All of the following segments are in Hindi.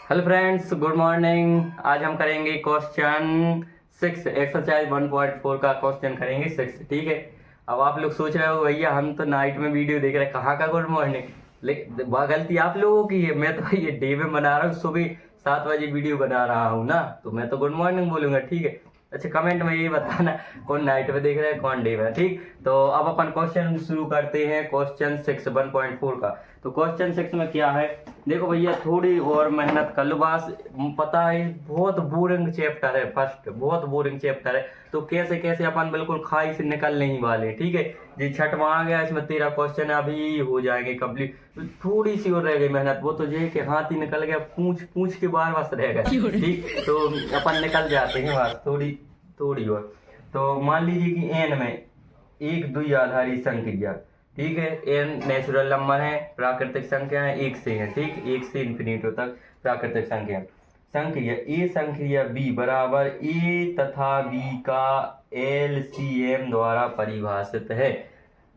Hello friends, good morning. आज हम करेंगे क्वेश्चन 6, एक्सरसाइज 1.4 का क्वेश्चन करेंगे 6। ठीक है। अब आप लोग सोच रहे हो भैया हम तो नाइट में वीडियो देख रहे हैं, कहाँ का गुड मॉर्निंग। लेकिन गलती आप लोगों की है। मैं तो ये डे में बना रहा हूँ, सुबह 7 बजे वीडियो बना रहा हूँ ना, तो मैं तो गुड मॉर्निंग बोलूंगा। ठीक है। अच्छा, कमेंट में यही बताना कौन नाइट में देख रहा है कौन डे में। ठीक। तो अब अपन क्वेश्चन शुरू करते हैं। क्वेश्चन 6 1.4 का। तो क्वेश्चन 6 में क्या है, देखो भैया थोड़ी और मेहनत कर लो। बस पता है बहुत बोरिंग चैप्टर है, फर्स्ट बहुत बोरिंग चैप्टर है। तो कैसे कैसे अपन बिल्कुल खाई से निकल नहीं वाले। ठीक है। जी छठवां आ गया, इसमें 13 क्वेश्चन अभी हो जाएंगे कंप्लीट। तो थोड़ी सी और रह गई मेहनत, वो तो ये कि हाथ ही निकल गया, पूछ पूछ के बाहर बस रह गया। ठीक। तो अपन निकल जाते हैं बस थोड़ी थोड़ी और। तो मान लीजिए कि एन में एक दुई आधारी संख्या। ठीक है। एन नेचुरल नंबर है, प्राकृतिक संख्या है, एक से है। ठीक, एक से इंफिनिटो तक प्राकृतिक संख्या। संख्या ए संख्या बी बराबर ए तथा बी का एलसीएम द्वारा परिभाषित है।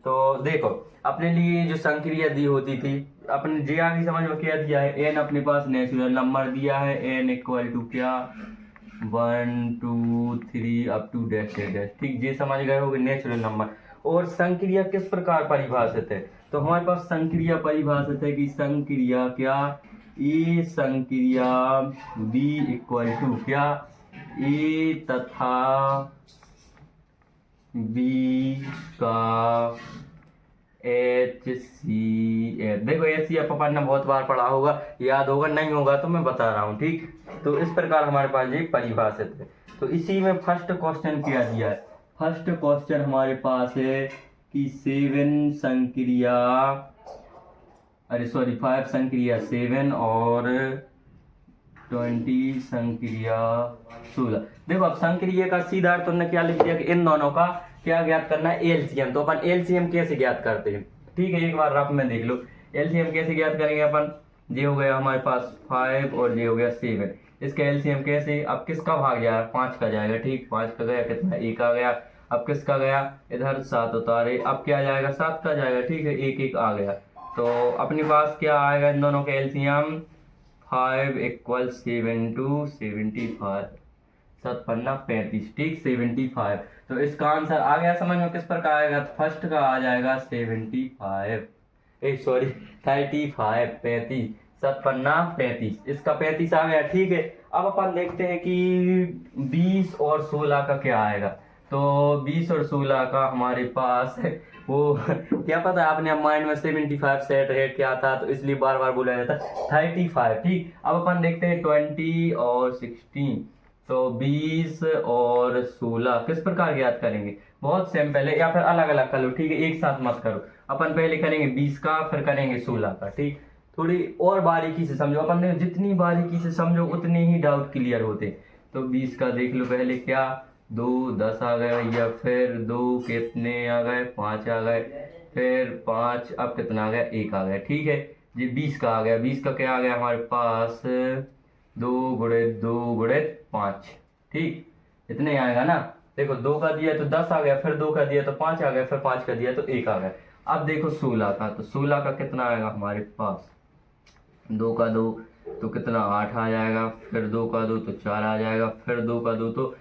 तो देखो अपने लिए जो संक्रिया दी होती थी, अपने जे आगे समझ में क्या दिया है, एन अपने पास नेचुरल नंबर दिया है, एन इक्वल टू क्या 1 2 3 up to dash dash dash. ठीक, ये समझ गए होगे नेचुरल नंबर। और संक्रिया किस प्रकार परिभाषित है, तो हमारे पास संक्रिया परिभाषित है कि संक्रिया क्या ए संक्रिया बी इक्वल टू क्या ए तथा बी का एच सी एफ। देखो एच सी एफ अपन ने बहुत बार पढ़ा होगा, याद होगा, नहीं होगा तो मैं बता रहा हूँ। ठीक। तो इस प्रकार हमारे पास ये परिभाषित है। तो इसी में फर्स्ट क्वेश्चन क्या दिया है, फर्स्ट क्वेश्चन हमारे पास है कि 5 संक्रिया 7 और 20 संक्रिया 16। देखो अब संक्रिया का सीधा अर्थ तुमने क्या लिख दिया कि इन दोनों का क्या ज्ञात करना है, एलसीएम। तो अपन एलसीएम कैसे ज्ञात करते हैं, ठीक है, एक बार रफ में देख लो। एलसीएम कैसे ज्ञात करेंगे अपन, ये हो गया हमारे पास 5 और ये हो गया 7। इसका एलसीएम कैसे, अब किसका भाग जाएगा, 5 का जाएगा। ठीक, 5 का गया कितना, 1 आ गया। अब किसका गया, इधर 7 उतारे, अब क्या जाएगा, 7 का जाएगा। ठीक है, 1 1 आ गया। तो अपने पास क्या आएगा इन दोनों का एलसीएम, 5 इक्वल 7 टू 75, 7 पन्ना 35। ठीक, 75। तो इसका आंसर आ गया समझ में किस प्रकार आएगा, तो फर्स्ट का आ जाएगा 75, सॉरी 35, 35, 7 पन्ना 35, इसका 35 आ गया। ठीक है। अब अपन देखते हैं कि 20 और 16 का क्या आएगा। तो 20 और 16 का हमारे पास वो क्या पता, आपने माइंड में 75 सेट है क्या था, तो इसलिए बार बार बोला जाता है 35। ठीक। अब अपन देखते हैं 20 और 16। तो 20 और 16 किस प्रकार ज्ञात करेंगे, बहुत सिंपल है, या फिर अलग अलग कर लो। ठीक है, एक साथ मत करो। अपन पहले करेंगे 20 का, फिर करेंगे 16 का। ठीक, थोड़ी और बारीकी से समझो। अपन ने जितनी बारीकी से समझो उतने ही डाउट क्लियर होते। तो 20 का देख लो पहले, क्या 2 10 आ गए भैया, फिर 2 कितने आ गए, 5 आ गए, फिर 5, अब कितना आ गया, 1 आ गया। ठीक है, ये 20 का आ गया। 20 का क्या आ गया हमारे पास, 2 गुणे 5। ठीक, इतने आएगा ना। देखो 2 का दिया तो 10 आ गया, फिर 2 का दिया तो 5 आ गया, फिर 5 का दिया तो 1 आ गया। अब देखो 16 का, तो 16 का कितना आएगा हमारे पास, 2 का 2 तो कितना 8 आ जाएगा, फिर 2 का 2 तो 4 आ जाएगा, फिर 2 का 2 तो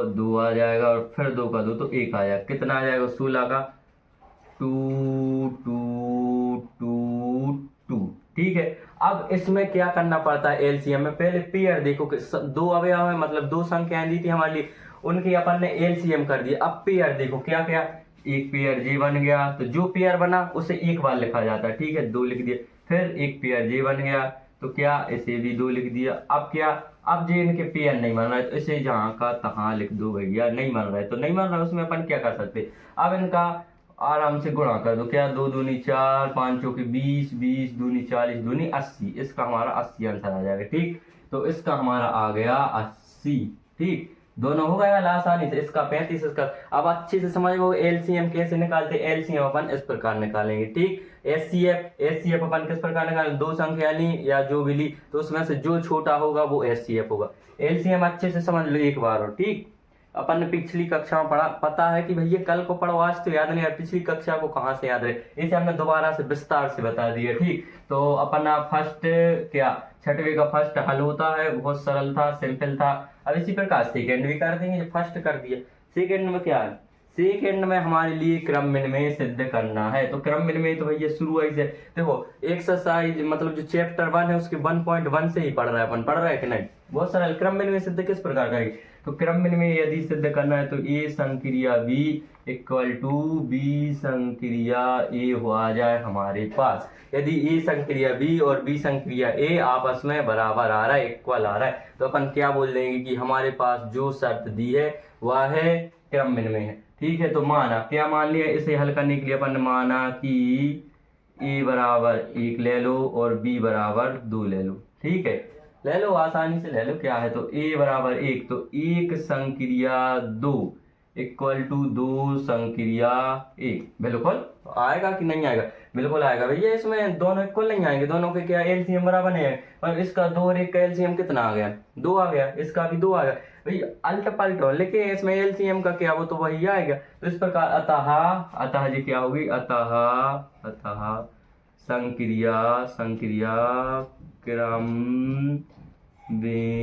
2 आ जाएगा, और फिर 2 का 2 तो 1 आ जाएगा। कितना आ जाएगा 16 का, 2 2 2 2। ठीक है। अब इसमें क्या करना पड़ता है एलसीएम में, पहले पेयर देखो कि दो अवयव है, मतलब दो संख्याएं दी थी हमारे लिए, उनकी अपन ने एलसीएम कर दिया। अब पेयर देखो क्या क्या, एक पेयर जे बन गया, तो जो पेयर बना उसे एक बार लिखा जाता है। ठीक है, 2 लिख दिया। फिर एक पेयर जे बन गया, तो क्या इसे भी 2 लिख दिया। अब क्या, अब जे इनके पेयर नहीं बन रहा है, तो इसे जहां का तहां लिख दो भैया। नहीं बन रहा है तो नहीं बन रहा है, उसमें अपन क्या कर सकते, अब इनका आराम से गुणा कर दो। क्या 2 दूनी 4, 5 चौके 20, 20 दूनी 40, दूनी 80। इसका हमारा 80 आंसर आ जाएगा। ठीक, तो इसका हमारा आ गया 80। ठीक, दोनों हो गया आसानी से, इसका 35, इसका। अब अच्छे से समझो एलसीएम कैसे निकालते, एलसीएम अपन इस प्रकार निकालेंगे। ठीक, एचसीएफ अपन किस प्रकार निकालेंगे, दो संख्या ली या जो भी ली, तो उसमें से जो छोटा होगा वो एचसीएफ होगा। एलसीएम अच्छे से समझ लो एक बार और। ठीक, अपन ने पिछली कक्षा में पढ़ा, पता है कि भैया कल को पढ़ो, आज तो याद नहीं है, पिछली कक्षा को कहाँ से याद रहे, इसे हमने दोबारा से विस्तार से बता दिया। ठीक, तो अपना फर्स्ट क्या छठवें का फर्स्ट हल होता है, बहुत सरल था, सिंपल था। अब इसी प्रकार सेकेंड भी कर देंगे, जो फर्स्ट कर दिया। सेकेंड में क्या है, सेकेंड में हमारे लिए क्रम विनिमय सिद्ध करना है। तो क्रम विनिमय तो भैया शुरू से देखो, एक्सरसाइज मतलब जो चैप्टर 1 है उसके 1.1 से ही पढ़ रहा है अपन, पढ़ रहा है कि नहीं। बहुत सरल। क्रम विनिमय सिद्ध किस प्रकार करेंगे, तो क्रम विनिमय यदि सिद्ध करना है तो ए संक्रिया बी इक्वल टू बी संक्रिया ए हो आ जाए हमारे पास। यदि ए संक्रिया बी और बी संक्रिया ए आपस में बराबर आ रहा है, इक्वल आ रहा है, तो अपन क्या बोल देंगे कि हमारे पास जो शर्त दी है वह है क्रम विनिमय है। ठीक है, तो माना क्या मान लिया, इसे हल करने के लिए अपन ने माना कि ए बराबर 1 ले लो और बी बराबर 2 ले लो। ठीक है, ले लो, आसानी से ले लो। क्या है, तो ए बराबर 1, तो 1 संक्रिया 2 इक्वल टू 2 संक्रिया 1। बिल्कुल आएगा कि नहीं आएगा, बिल्कुल आएगा भैया। इसमें दोनों इक्वल नहीं आएंगे, दोनों के क्या एलसीएम बराबर नहीं है, और इसका 2 और 1 का एलसीएम कितना आ गया, 2 आ गया, इसका भी 2 आ गया भैया। अल्ट पल्ट हो, लेकिन इसमें एलसीएम का क्या, वो तो वही आएगा। तो इस प्रकार अतः जी क्या होगी, अतः संक्रिया क्रम विनिमय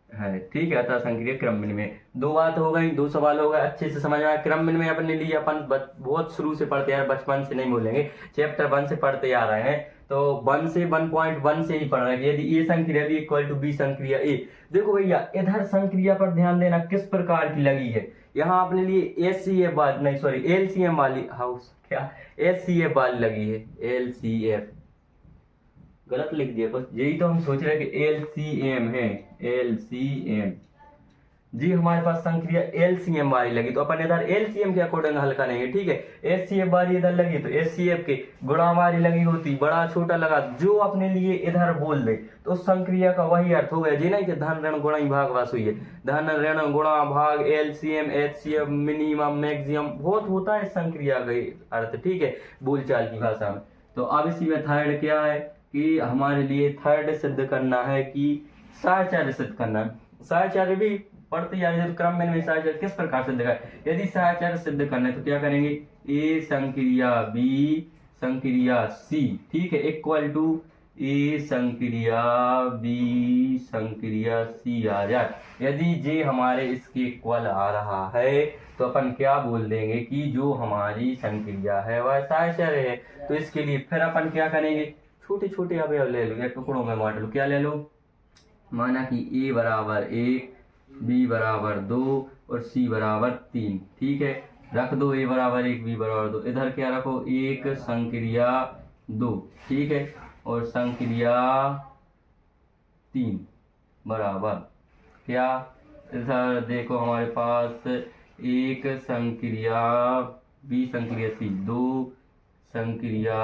है। ठीक है, अतः संक्रिया क्रम विनिमय। 2 बात हो गई, 2 सवाल हो गए, अच्छे से समझ में आया। क्रम विनिमय अपने लिए अपन बहुत शुरू से पढ़ते यार, बचपन से नहीं भूलेंगे, चैप्टर 1 से पढ़ते आ रहे हैं, तो 1 से 1.1 से ही पढ़ रहे हैं। यदि ए संक्रिया बी इक्वल टू बी संक्रिया ए, देखो भैया इधर संक्रिया पर ध्यान देना किस प्रकार की लगी है। यहाँ अपने लिए एचसीएफ वाली, नहीं सॉरी एलसीएम वाली, हाउस क्या एचसीएफ वाली लगी है, एलसीएफ गलत लिख दिया बस, यही तो हम सोच रहे हैं कि एलसीएम है, एलसीएम जी हमारे पास संक्रिया एलसीएम वाली लगी, तो अपन इधर एलसीएम के अकॉर्डिंग हल करेंगे। ठीक है, एचसीएफ वाली इधर लगी तो एचसीएफ के गुणा वाली लगी होती, बड़ा छोटा लगा, जो अपने लिए इधर बोल दे तो संक्रिया का वही अर्थ हो गया जी, नहीं कि धन ऋण गुणा ही भाग वास हुई है, धन ऋण गुणा भाग एलसीएम एचसीएफ मिनिमम मैक्सिमम बहुत होता है संक्रिया का अर्थ। ठीक है, बोलचाल की भाषा में। तो अब इसी में थर्ड क्या है कि हमारे लिए थर्ड सिद्ध करना है कि साहचर्य सिद्ध करना है। साहचर्य भी पढ़ते जा रहे, क्रम में साहचर्य किस प्रकार सिद्ध करें, यदि साहचर्य सिद्ध करना है तो क्या करेंगे, ए संक्रिया बी संक्रिया सी, ठीक है, इक्वल टू ए संक्रिया बी संक्रिया सी आ जाए। यदि जे हमारे इसके इक्वल आ रहा है तो अपन क्या बोल देंगे कि जो हमारी संक्रिया है वह साहचर्य है। तो इसके लिए फिर अपन क्या करेंगे, छोटे छोटे अवयव ले लो या टुकड़ों में बांट लो। क्या ले लो, माना कि ए बराबर 1, बी बराबर 2 और सी बराबर 3। ठीक है, रख दो ए बराबर 1 बी बराबर 2, इधर क्या रखो 1 संक्रिया 2, ठीक है, और संक्रिया 3 बराबर क्या, इधर देखो हमारे पास 1 संक्रिया बी संक्रिया सी 2 संक्रिया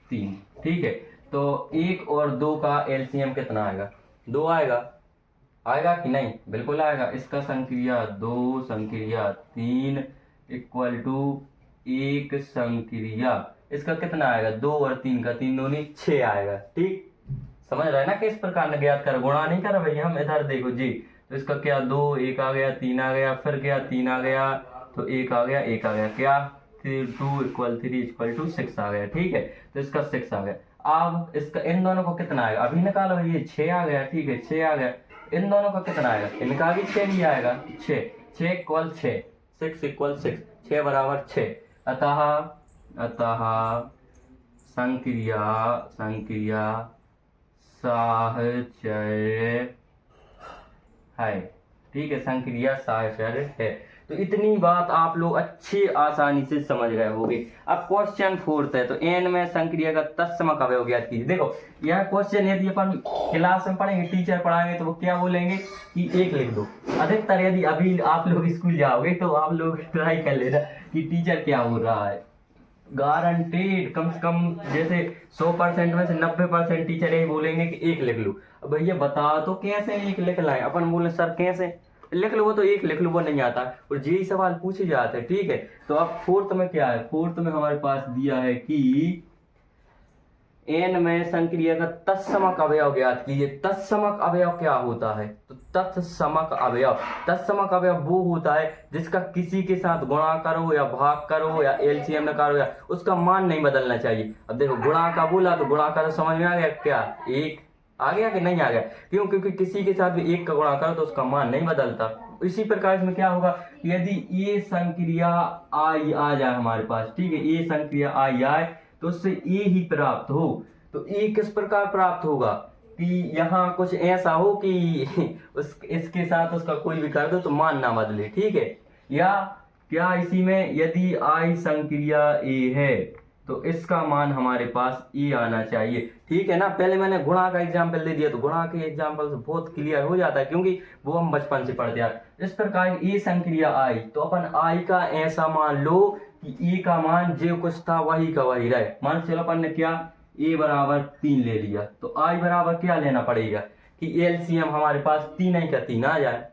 3। ठीक है, तो 1 और 2 का एलसीएम कितना आएगा, 2 आएगा, आएगा कि नहीं, बिल्कुल आएगा। इसका संक्रिया 2 संक्रिया 3 इक्वल टू 1 संक्रिया, इसका कितना आएगा 2 और 3 का 3 दूनी 6 आएगा। ठीक, समझ रहे हैं ना किस प्रकार ज्ञात कर, गुणा नहीं कर भैया हम, इधर देखो जी, तो इसका क्या 2 1 आ गया, 3 आ गया, फिर क्या 3 आ गया, तो 1 आ गया, 1 आ गया, क्या 2 इक्वल 3 इक्वल टू 6 आ गया। ठीक है, तो इसका 6 आ गया। अब इसका इन दोनों को कितना आएगा, अभी निकालो, ये 6 आ गया। ठीक है, 6 आ गया, इन दोनों का कितना आएगा, इनका भी 6 ही आएगा, 6 इक्वल 6 6 इक्वल 6 6 बराबर 6। अतः संक्रिया साहचर्य है। ठीक है, संक्रिया साहचर्य है। तो इतनी बात आप लोग अच्छी आसानी से समझ गए होंगे। अब क्वेश्चन 4 है, तो एन में संक्रिया का तत्समक अवयव ज्ञात कीजिए। देखो यह क्वेश्चन यदि अपन क्लास में पढ़ेंगे, टीचर पढ़ाएंगे, तो वो क्या बोलेंगे कि 1 लिख दो। अधिकतर यदि अभी आप लोग स्कूल जाओगे तो आप लोग ट्राई कर लेना कि टीचर क्या बोल रहा है, गारंटेड कम से कम जैसे 100% में से 90% टीचर यही बोलेंगे कि 1 लिख लो। अब भैया बता तो कैसे 1 लिख लाए, अपन बोले सर कैसे लिख लो, वो तो 1 लिख लो, वो नहीं आता, और यही सवाल पूछे जाते हैं। ठीक है, तो अब 4th में क्या है, 4th में हमारे पास दिया है कि n में संक्रिया का तत्समक अवयव ज्ञात कीजिए। तत्समक अवयव क्या होता है? तो तत्समक अवयव वो होता है जिसका किसी के साथ गुणा करो या भाग करो या एलसीएम निकालो या उसका मान नहीं बदलना चाहिए। अब देखो गुणा का बोला तो गुणा करो, समझ में आ गया क्या? एक आ गया कि नहीं आ गया? क्यों? क्योंकि किसी के साथ भी एक का गुणा करो तो उसका मान नहीं बदलता। इसी प्रकार इसमें क्या होगा, यदि ये संक्रिया आई आ जाए हमारे पास, ठीक है, ये संक्रिया आई आए तो उससे ए ही प्राप्त हो, तो ए किस प्रकार प्राप्त होगा कि यहाँ कुछ ऐसा हो कि इसके साथ उसका कोई भी कर दो तो मान ना बदले, ठीक है। या क्या इसी में यदि आई संक्रिया ए है तो इसका मान हमारे पास ए आना चाहिए, ठीक है ना। पहले मैंने गुणा का एग्जाम्पल दे दिया तो गुणा के एग्जाम्पल से बहुत क्लियर हो जाता है क्योंकि वो हम बचपन से पढ़ते आ। इस प्रकार ए संक्रिया आई तो अपन आई का ऐसा मान लो कि ए का मान जो कुछ था वही का वही रहे। मान चलो अपन ने क्या ए बराबर 3 ले लिया तो आई बराबर क्या लेना पड़ेगा कि एलसीएम हमारे पास 3 ही का 3 आ जाए।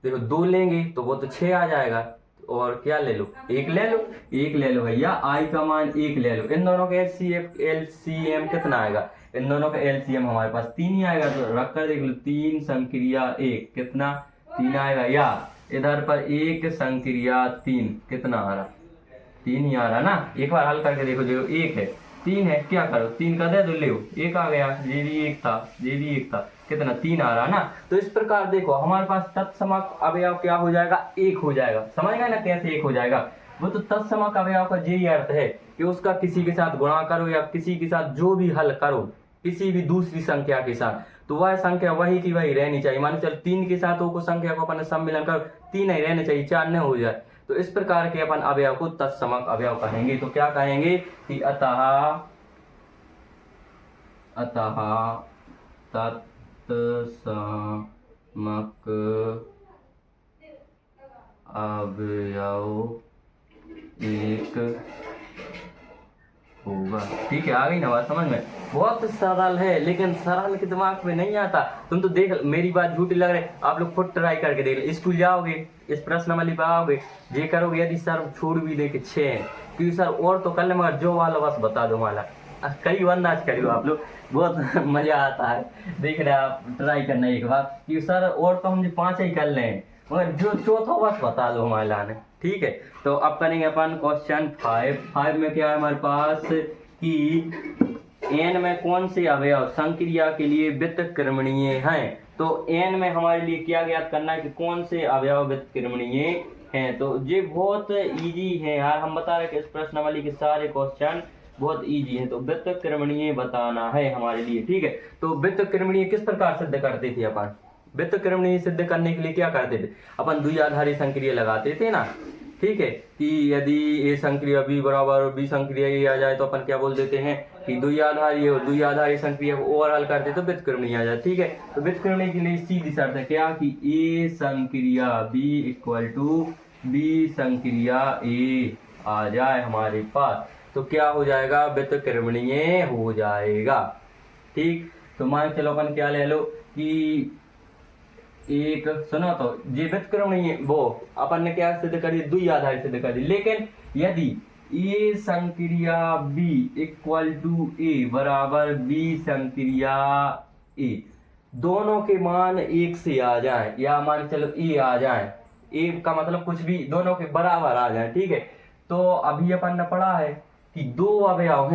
देखो 2 लेंगे तो वो तो 6 आ जाएगा और क्या ले लो, एक ले लो भैया, आई का मान 1 ले लो। इन दोनों का एलसीएम कितना आएगा? इन दोनों का एलसीएम हमारे पास 3 ही आएगा, तो रख कर देख लो 3 संक्रिया 1 कितना 3 आएगा, या इधर पर 1 संक्रिया 3 कितना आ रहा? 3 ही आ रहा ना। एक बार हल करके देखो, जो 1 है 3 है, क्या करो 3 का दे दो, ले 1 आ गया, ये भी 1 था, कितना 3 आ रहा ना। तो इस प्रकार देखो हमारे पास तत्समक अवयव क्या हो जाएगा? 1 हो जाएगा। समझ गए ना कैसे 1 हो जाएगा? वो तो तत्समक अवयव का यही अर्थ है कि उसका किसी के साथ गुणा करो या किसी के साथ जो भी हल करो किसी भी दूसरी संख्या के साथ तो वह संख्या वही की वही रहनी चाहिए। मान चलो 3 के साथ वो संख्या को अपन सम्मिलन करो 3 ही रहने चाहिए, 4 न हो जाए। तो इस प्रकार के अपन अवयव को तत्समक अवयव कहेंगे। तो क्या कहेंगे कि अतः तत्समक अवयव 1 होगा। ठीक है, आ गई ना बात समझ में? बहुत सरल है लेकिन सरल के दिमाग में नहीं आता। तुम तो देख, मेरी बात झूठी लग रही, आप लोग खुद ट्राई करके देख लो। स्कूल जाओगे, इस प्रश्नावली पर आओगे, ये करोगे, यदि सर छोड़ भी दे के 6 है क्योंकि सर और तो कर ले मगर जो वाला बस बता दो वाला कई अंदाज करियो आप लोग, बहुत मजा आता है। देख रहे आप, ट्राई करना एक बार कि सर और तो हम 5 ही कर लें मगर जो चौथा बस बता दो हमारे लाने। ठीक है, तो अब करेंगे अपन क्वेश्चन 5 में क्या है हमारे पास कि n में कौन से अवयव संक्रिया के लिए व्युत्क्रमणीय हैं। तो n में हमारे लिए क्या ज्ञात करना है कि कौन से अवयव व्युत्क्रमणीय हैं। तो ये बहुत इजी है यार, हम बता रहे कि इस प्रश्नावली के सारे क्वेश्चन बहुत इजी है। तो व्युत्क्रमणीय बताना है हमारे लिए। ठीक है, तो व्युत्क्रमणीय किस प्रकार सिद्ध करते थे अपन? व्युत्क्रमणीय सिद्ध करने के लिए क्या करते थे अपन? द्विआधारी संक्रिया लगाते थे ना। ठीक है, कि यदि ए संक्रिया बी बराबर बी संक्रिया ए आ जाए तो अपन क्या बोल देते हैं कि द्विआधारी है, द्विआधारी संक्रिया को और हल करते तो व्युत्क्रमणीय आ जाए। ठीक है, तो व्युत्क्रमणीय के लिए सीधी शर्त है क्या कि ए संक्रिया बी इक्वल टू बी संक्रिया ए आ जाए हमारे पास, तो क्या हो जाएगा? व्युत्क्रमणीय हो जाएगा। ठीक, तो मान चलो अपन क्या ले लो कि एक सुनो, तो ये व्युत्क्रमणीय वो अपन ने क्या सिद्ध कर दिया? द्विआधारी सिद्ध कर दी। लेकिन यदि ए संक्रिया बी इक्वल टू ए बराबर बी संक्रिया ए, दोनों के मान 1 से आ जाए या मान चलो ए आ जाए, ए का मतलब कुछ भी दोनों के बराबर आ जाए। ठीक है, तो अभी अपन ने पढ़ा है कि दो अवयव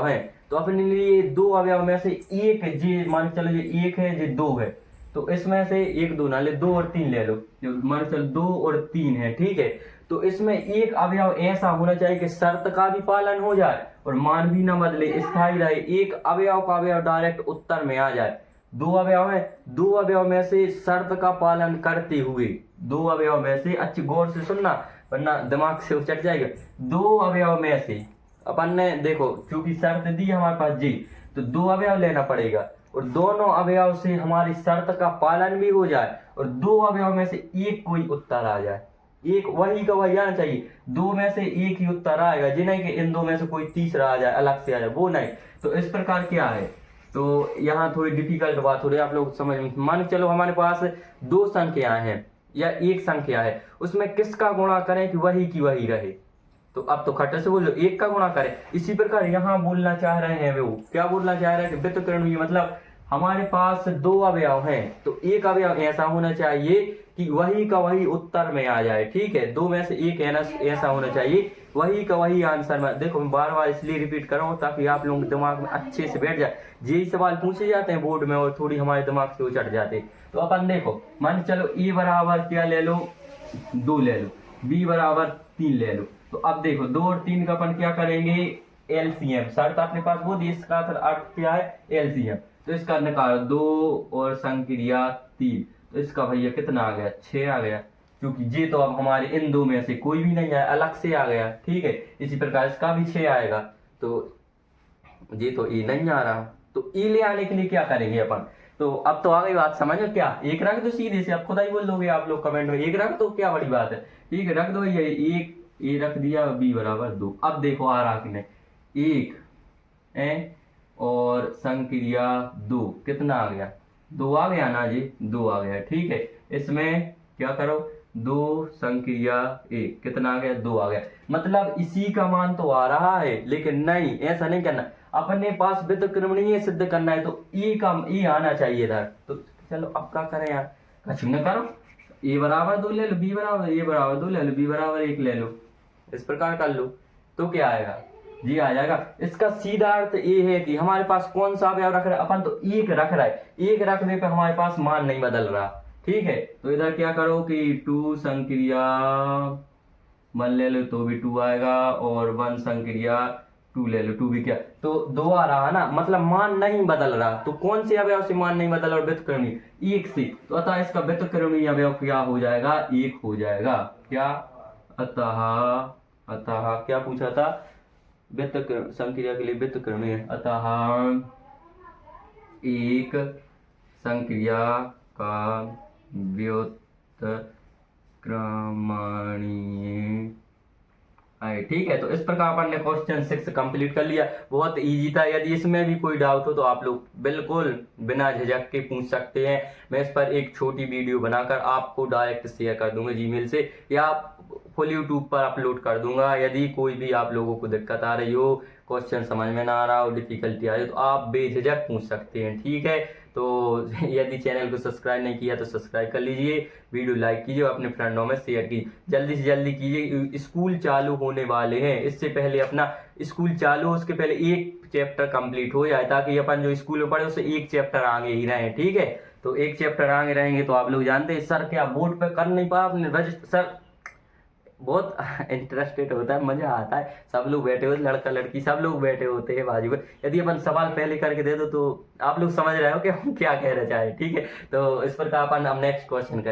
हैं, तो अपने लिए 2 अवयव में से एक जे मान चलो ये 1 है, ये 2 है, तो इसमें से 1 2 ना ले, 2 और 3 ले लो, जो मान चलो 2 और 3 है। ठीक है, तो इसमें एक अवयव ऐसा होना चाहिए कि शर्त का भी पालन हो जाए और मान भी ना बदले, स्थायी रहे। एक अवयव का अवयव डायरेक्ट उत्तर में आ जाए। 2 अवयव है, 2 अवयव में से शर्त का पालन करते हुए, 2 अवयव में से, अच्छी गौर से सुनना वरना दिमाग से उचट जाएगा। 2 अवयव में से अपन ने देखो क्योंकि शर्त दी हमारे पास जी, तो 2 अवयव लेना पड़ेगा और दोनों अवयव से हमारी शर्त का पालन भी हो जाए और 2 अवयव में से एक कोई उत्तर आ जाए, एक वही का वही आना चाहिए। 2 में से एक ही उत्तर आएगा, जी नहीं कि इन 2 में से कोई तीसरा आ जाए, अलग से आ जाए, वो नहीं। तो इस प्रकार क्या है, तो यहाँ थोड़ी डिफिकल्ट बात हो रही है, आप लोग समझ में। मान चलो हमारे पास 2 संख्याएं हैं या एक संख्या है, उसमें किसका गुणा करें कि वही की वही रहे। तो अब तो खट्टे से बोलो 1 का गुणा करें। इसी प्रकार यहाँ बोलना चाह रहे हैं वो, क्या बोलना चाह रहे हैं कि व्युत्क्रमणीय मतलब हमारे पास 2 अवयव हैं तो एक अवयव ऐसा होना चाहिए कि वही का वही उत्तर में आ जाए। ठीक है, 2 में से एक ऐसा होना चाहिए वही का वही आंसर में। देखो मैं बार बार इसलिए रिपीट कर रहा हूँ ताकि आप लोगों के दिमाग में अच्छे से बैठ जाए। यही सवाल पूछे जाते हैं बोर्ड में और थोड़ी हमारे दिमाग से उचट जाते। तो अपन देखो मान चलो ए बराबर क्या ले लो 2 ले लो, बी बराबर 3 ले लो। तो अब देखो 2 और 3 का अपन क्या करेंगे एलसीएम। शर्त अपने पास वो दी, इसका अर्थ क्या है एलसीएम। तो इसका निकालो 2 और संक्रिया 3, तो इसका भैया कितना आ गया 6 आ गया, क्योंकि ये तो अब हमारे इन 2 में से कोई भी नहीं आया, अलग से आ गया। ठीक है, इसी प्रकार इसका भी 6 आएगा। तो ये तो ए नहीं आ रहा, तो ए ले आने के लिए क्या करेंगे अपन। तो अब तो आ गई बात समझ में, क्या 1 रख दो सीधे से, अब खुदा ही बोल दोगे आप लोग कमेंट में 1 रख दो, क्या बड़ी बात है। ठीक है रख दो, ये 1 ए रख दिया, बी बराबर 2। अब देखो आ रहा कि नहीं 1 है और संक्रिया 2 कितना आ गया 2 आ गया ना जी, 2 आ गया। ठीक है, इसमें क्या करो 2 संक्रिया 1 कितना आ गया 2 आ गया। मतलब इसी का मान तो आ रहा है, लेकिन नहीं ऐसा नहीं करना, अपने पास व्युत्क्रमणीय सिद्ध करना है तो ई आना चाहिए इधर। तो चलो अब क्या करें यार, कुछ न करो, ए बराबर 2 ले लो, बी बराबर ए बराबर 2 ले लो, बी बराबर 1 ले लो, इस प्रकार कर लो। तो क्या आएगा जी आ जाएगा। इसका सीधा अर्थ ये है कि हमारे पास कौन सा अवयव रख रहा है, अपन तो 1 रख रहा है, 1 रखने पे हमारे पास मान नहीं बदल रहा। ठीक है, तो इधर क्या करो कि 2 संक्रिया 1 ले लो तो भी 2 आएगा, और 1 संक्रिया 2 ले लो 2 भी क्या, तो 2 आ रहा ना, मतलब मान नहीं बदल रहा। तो कौन से अवयव से मान नहीं बदल रहा व्युत्क्रमणीय 1 से, तो अतः इसका व्युत्क्रमणीय अवयव क्या हो जाएगा 1 हो जाएगा। क्या अतः क्या पूछा था संक्रिया के लिए व्युत्क्रमणीय, अतः 1 संक्रिया का व्युत्क्रमणीय है। ठीक है, तो इस प्रकार अपन ने क्वेश्चन 6 कंप्लीट कर लिया। बहुत इजी था, यदि इसमें भी कोई डाउट हो तो आप लोग बिल्कुल बिना झिझक के पूछ सकते हैं। मैं इस पर एक छोटी वीडियो बनाकर आपको डायरेक्ट शेयर कर दूंगा जीमेल से, या फुल यूट्यूब पर अपलोड कर दूंगा। यदि कोई भी आप लोगों को दिक्कत आ रही हो, क्वेश्चन समझ में ना आ रहा हो, डिफिकल्टी आ रही हो, तो आप बेझिझक पूछ सकते हैं। ठीक है, तो यदि चैनल को सब्सक्राइब नहीं किया तो सब्सक्राइब कर लीजिए, वीडियो लाइक कीजिए, अपने फ्रेंडों में शेयर कीजिए, जल्दी से जल्दी कीजिए। स्कूल चालू होने वाले हैं, इससे पहले अपना स्कूल चालू उसके पहले एक चैप्टर कंप्लीट हो जाए, ताकि अपन जो स्कूल में पढ़े उससे एक चैप्टर आगे ही रहे। ठीक है, तो एक चैप्टर आगे रहेंगे तो आप लोग जानते हैं सर क्या बोर्ड पे कर नहीं पा अपने सर बहुत इंटरेस्टेड होता है, मजा आता है, सब लोग बैठे होते, लड़का लड़की सब लोग बैठे होते हैं बाजू में। यदि अपन सवाल पहले करके दे दो तो आप लोग समझ रहे हो कि हम क्या कहना चाहे। ठीक है, तो इस पर अपन हम नेक्स्ट क्वेश्चन करें।